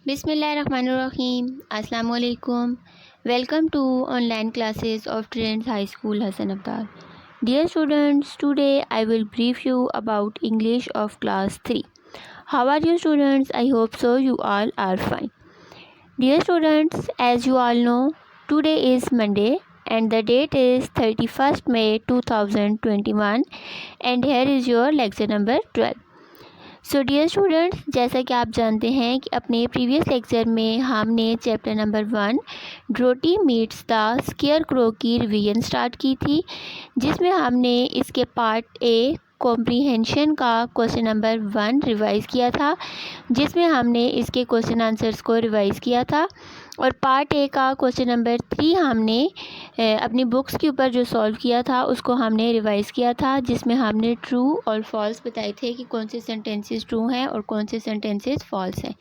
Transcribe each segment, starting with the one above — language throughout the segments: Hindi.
बिस्मिल्लाहिर्रहमानिर्रहीम अस्सलाम वालेकुम। Welcome to online classes of trends high school Hasan Abdal. Dear students, today I will brief you about English of class 3. How are you students? I hope so you all are fine. Dear students, as you all know, today is Monday and the date is 31st May 2021 and here is your lecture number 12. So dear students, जैसा कि आप जानते हैं कि अपने प्रीवियस लेक्चर में हमने chapter number 1 Dorothy meets the scarecrow की रिवीजन स्टार्ट की थी, जिसमें हमने इसके पार्ट ए कॉम्प्रीहेंशन का क्वेश्चन नंबर 1 रिवाइज़ किया था, जिसमें हमने इसके क्वेश्चन आंसर्स को रिवाइज़ किया था। और पार्ट ए का क्वेश्चन नंबर 3 हमने अपनी बुक्स के ऊपर जो सॉल्व किया था उसको हमने रिवाइज़ किया था, जिसमें हमने ट्रू और फॉल्स बताए थे कि कौन से सेंटेंसेस ट्रू हैं और कौन से सेंटेंसेस फॉल्स हैं।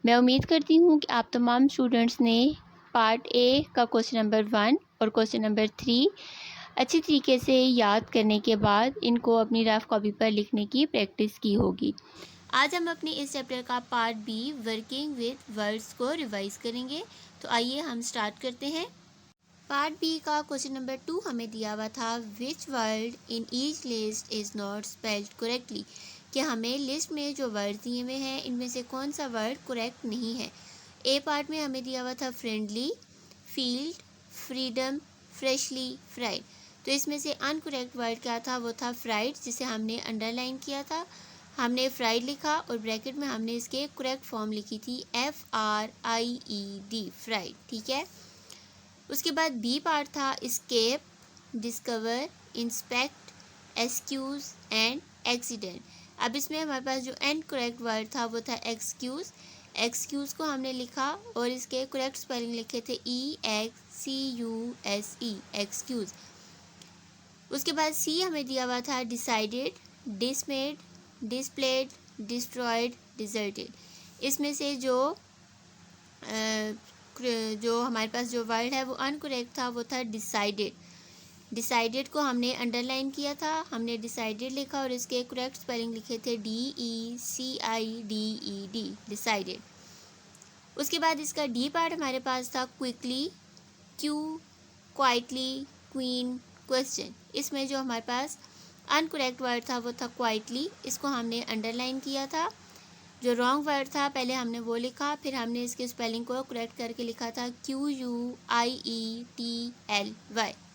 मैं उम्मीद करती हूँ कि आप तमाम स्टूडेंट्स ने पार्ट ए का क्वेश्चन नंबर 1 और क्वेश्चन नंबर 3 अच्छी तरीके से याद करने के बाद इनको अपनी रफ कॉपी पर लिखने की प्रैक्टिस की होगी। आज हम अपने इस चैप्टर का part B working with words को रिवाइज करेंगे। तो आइए हम स्टार्ट करते हैं। पार्ट बी का क्वेश्चन नंबर 2 हमें दिया हुआ था which word in each list is not spelled correctly, कि हमें लिस्ट में जो वर्ड दिए हुए हैं इनमें से कौन सा वर्ड करेक्ट नहीं है। ए पार्ट में हमें दिया हुआ था friendly, field, freedom, freshly, fried. तो इसमें से अनकरेक्ट वर्ड क्या था? वो था फ्राइड, जिसे हमने अंडरलाइन किया था। हमने फ्राइड लिखा और ब्रैकेट में हमने इसके करेक्ट फॉर्म लिखी थी FRIED, फ्राइड। ठीक है। उसके बाद बी पार्ट था escape, discover, inspect, excuse and accident. अब इसमें हमारे पास जो इनकरेक्ट वर्ड था वो था एक्सक्यूज़। एक्सक्यूज़ को हमने लिखा और इसके करेक्ट स्पेलिंग लिखे थे EXCUSE, एक्सक्यूज़। उसके बाद सी हमें दिया हुआ था डिसाइडेड, डिसमेड, डिस्प्लेड, डिस्ट्रॉयड, डिजर्टेड। इसमें से जो हमारे पास जो वर्ड है वो अनकरेक्ट था वो था डिसाइडेड। डिसाइडेड को हमने अंडरलाइन किया था, हमने डिसाइडेड लिखा और इसके करेक्ट स्पेलिंग लिखे थे DECIDED, डिसाइडेड। उसके बाद इसका डी पार्ट हमारे पास था quickly, Q, quietly, queen, question. इसमें जो हमारे पास अनकरेक्ट वर्ड था वो था क्वाइटली, इसको हमने अंडरलाइन किया था। जो रॉन्ग वर्ड था पहले हमने वो लिखा, फिर हमने इसके स्पेलिंग को करेक्ट करके लिखा था QUIETLY,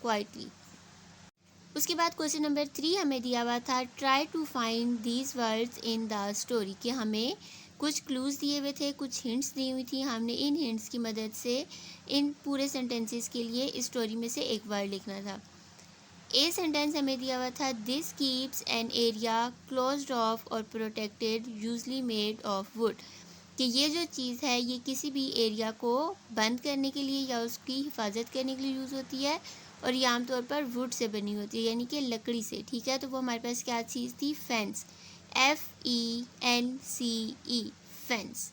क्वाइटली। उसके बाद क्वेश्चन नंबर 3 हमें दिया हुआ था try to find these words in the story, कि हमें कुछ क्लूज़ दिए हुए थे, कुछ हिंट्स दी हुई थी, हमने इन हिंट्स की मदद से इन पूरे सेंटेंसेस के लिए इस स्टोरी में से एक वर्ड लिखना था। ए सेंटेंस हमें दिया हुआ था this keeps an area closed off और protected usually made of wood, कि ये जो चीज़ है ये किसी भी एरिया को बंद करने के लिए या उसकी हिफाजत करने के लिए यूज़ होती है और ये आमतौर पर वुड से बनी होती है, यानी कि लकड़ी से। ठीक है। तो वो हमारे पास क्या चीज़ थी? Fence, FENCE, fence.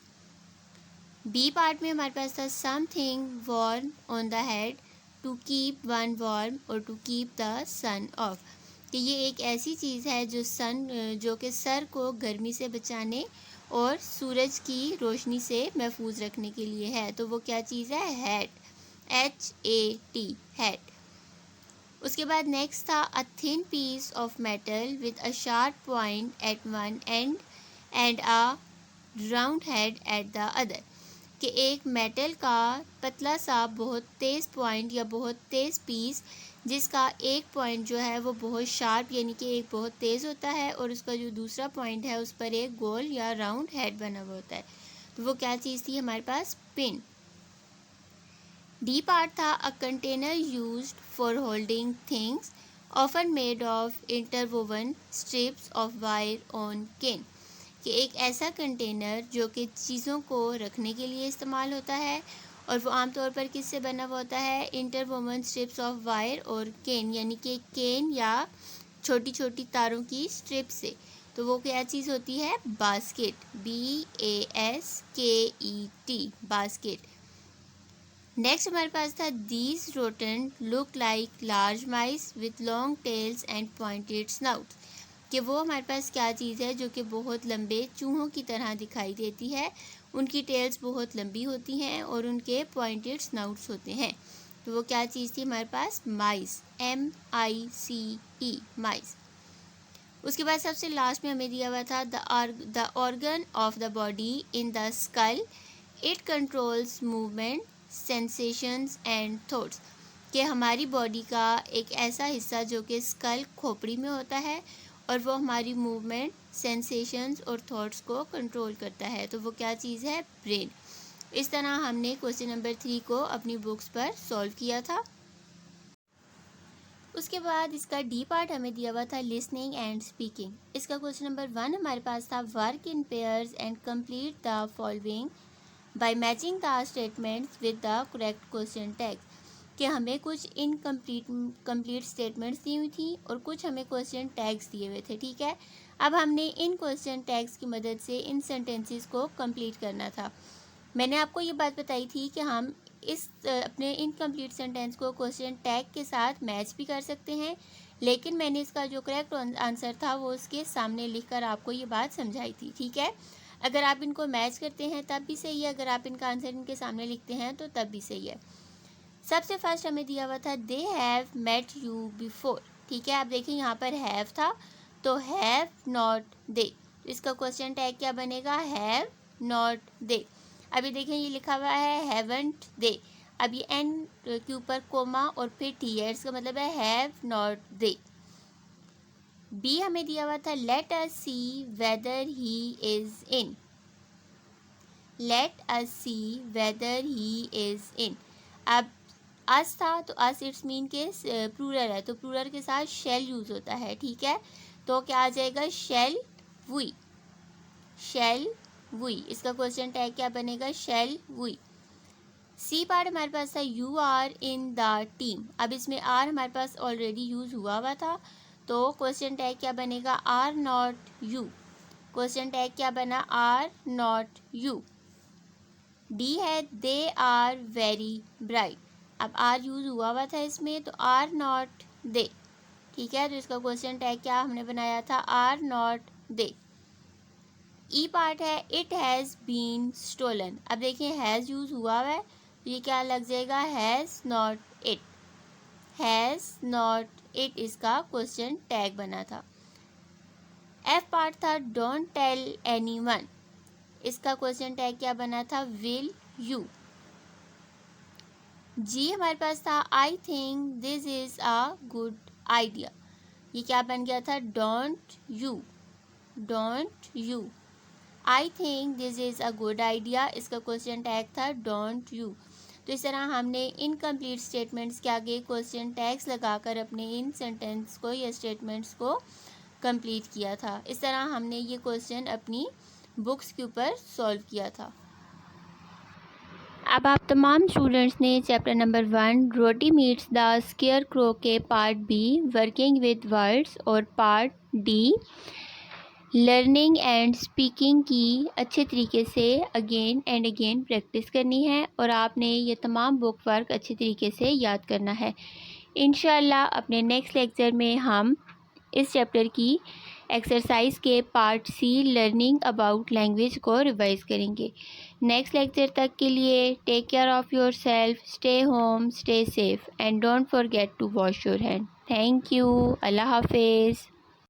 B part में हमारे पास था something warm on the head to keep one warm और to keep the sun off, कि ये एक ऐसी चीज़ है जो कि सर को गर्मी से बचाने और सूरज की रोशनी से महफूज रखने के लिए है। तो वो क्या चीज़ है? Hat, HAT, hat. उसके बाद नेक्स्ट था a thin piece of metal with a sharp point at one end and a round head at the other, कि एक मेटल का पतला सा बहुत तेज़ पॉइंट या बहुत तेज़ पीस जिसका एक पॉइंट जो है वो बहुत शार्प यानी कि एक बहुत तेज़ होता है और उसका जो दूसरा पॉइंट है उस पर एक गोल या राउंड हेड बना हुआ होता है। तो वो क्या चीज़ थी हमारे पास? पिन। डी पार्ट था a container used for holding things often made of interwoven strips of wire on cane, कि एक ऐसा कंटेनर जो कि चीज़ों को रखने के लिए इस्तेमाल होता है और वो आमतौर पर किससे बना हुआ होता है? इंटरवोवन स्ट्रिप्स ऑफ वायर और केन, यानी कि केन या छोटी छोटी तारों की स्ट्रिप से। तो वो क्या चीज़ होती है? Basket, BASKET, basket. नेक्स्ट हमारे पास था these rodent look like large mice with long tails and pointed snouts, कि वो हमारे पास क्या चीज़ है जो कि बहुत लंबे चूहों की तरह दिखाई देती है उनकी टेल्स बहुत लंबी होती हैं और उनके पॉइंटेड स्नाउट्स होते हैं। तो वो क्या चीज़ थी हमारे पास? माइस, MICE, माइस। उसके बाद सबसे लास्ट में हमें दिया हुआ था the organ of the body in the skull, it controls movement, sensations and thoughts. कि हमारी बॉडी का एक ऐसा हिस्सा जो कि स्कल, खोपड़ी में होता है, और वो हमारी मूवमेंट, सेंसेशंस और थॉट्स को कंट्रोल करता है। तो वो क्या चीज़ है? ब्रेन। इस तरह हमने क्वेश्चन नंबर 3 को अपनी बुक्स पर सॉल्व किया था। उसके बाद इसका डी पार्ट हमें दिया हुआ था लिसनिंग एंड स्पीकिंग। इसका क्वेश्चन नंबर 1 हमारे पास था work in pairs and complete the following bye matching the statements with the correct question tags. कि हमें कुछ कंप्लीट स्टेटमेंट्स दी हुई थी और कुछ हमें क्वेश्चन टैग्स दिए हुए थे। ठीक है, अब हमने इन क्वेश्चन टैग्स की मदद से इन सेंटेंसेस को कंप्लीट करना था। मैंने आपको ये बात बताई थी कि हम इस अपने इनकम्प्लीट सेंटेंस को क्वेश्चन टैग के साथ मैच भी कर सकते हैं, लेकिन मैंने इसका जो करेक्ट आंसर था वो उसके सामने लिखकर आपको ये बात समझाई थी। ठीक है, अगर आप इनको मैच करते हैं तब भी सही है, अगर आप इनका आंसर इनके सामने लिखते हैं तो तब भी सही है। सबसे फर्स्ट हमें दिया हुआ था they have met you before. ठीक है, आप देखिए यहाँ पर हैव था तो हैव नॉट दे, इसका क्वेश्चन टैग क्या बनेगा? Have not they. अभी देखें ये लिखा हुआ है हैवंट दे, अब ये एन के ऊपर कोमा और फिर टी है, इसका मतलब है हैव नॉट दे। बी हमें दिया हुआ था let us see whether he is in. Let us see whether he is in. अब अस था तो अस इट्स मीन के प्लूरल है, तो प्लूरल के साथ शेल यूज होता है। ठीक है, तो क्या आ जाएगा? Shall we. शेल वी, इसका क्वेश्चन टैग क्या बनेगा? Shall we. सी पार्ट हमारे पास था you are in the team. अब इसमें आर हमारे पास ऑलरेडी यूज हुआ था, तो क्वेश्चन टैग क्या बनेगा? Are not you. Question tag क्या बना? Are not you. डी है दे आर वेरी ब्राइट। अब आर यूज हुआ था इसमें, तो आर नॉट दे। ठीक है, तो इसका क्वेश्चन टैग क्या हमने बनाया था? Are not they. E part है इट हैज़ बीन स्टोलन। अब देखिए हैज़ यूज हुआ है, तो ये क्या लग जाएगा? Has not it. Has not it इसका क्वेश्चन टैग बना था। एफ पार्ट था डोंट टेल एनीवन। इसका क्वेश्चन टैग क्या बना था? Will you. जी हमारे पास था I think this is a good idea. ये क्या बन गया था? Don't you. Don't you. I think this is a good idea, इसका क्वेश्चन टैग था डोंट यू। तो इस तरह हमने इनकम्प्लीट स्टेटमेंट्स के आगे क्वेश्चन टैग्स लगाकर अपने इन सेंटेंस को या स्टेटमेंट्स को कंप्लीट किया था। इस तरह हमने ये क्वेश्चन अपनी बुक्स के ऊपर सॉल्व किया था। अब आप तमाम स्टूडेंट्स ने chapter number 1 Dorothy meets the scarecrow के part B working with words और part D learning and speaking की अच्छे तरीके से अगेन एंड अगेन प्रैक्टिस करनी है और आपने ये तमाम बुक वर्क अच्छे तरीके से याद करना है। इंशाल्लाह अपने नेक्स्ट लेक्चर में हम इस चैप्टर की एक्सरसाइज के part C learning about language को रिवाइज करेंगे। नेक्स्ट लेक्चर तक के लिए take care of yourself, stay home, stay safe and don't forget to wash your hand. Thank you. अल्लाह हाफिज़।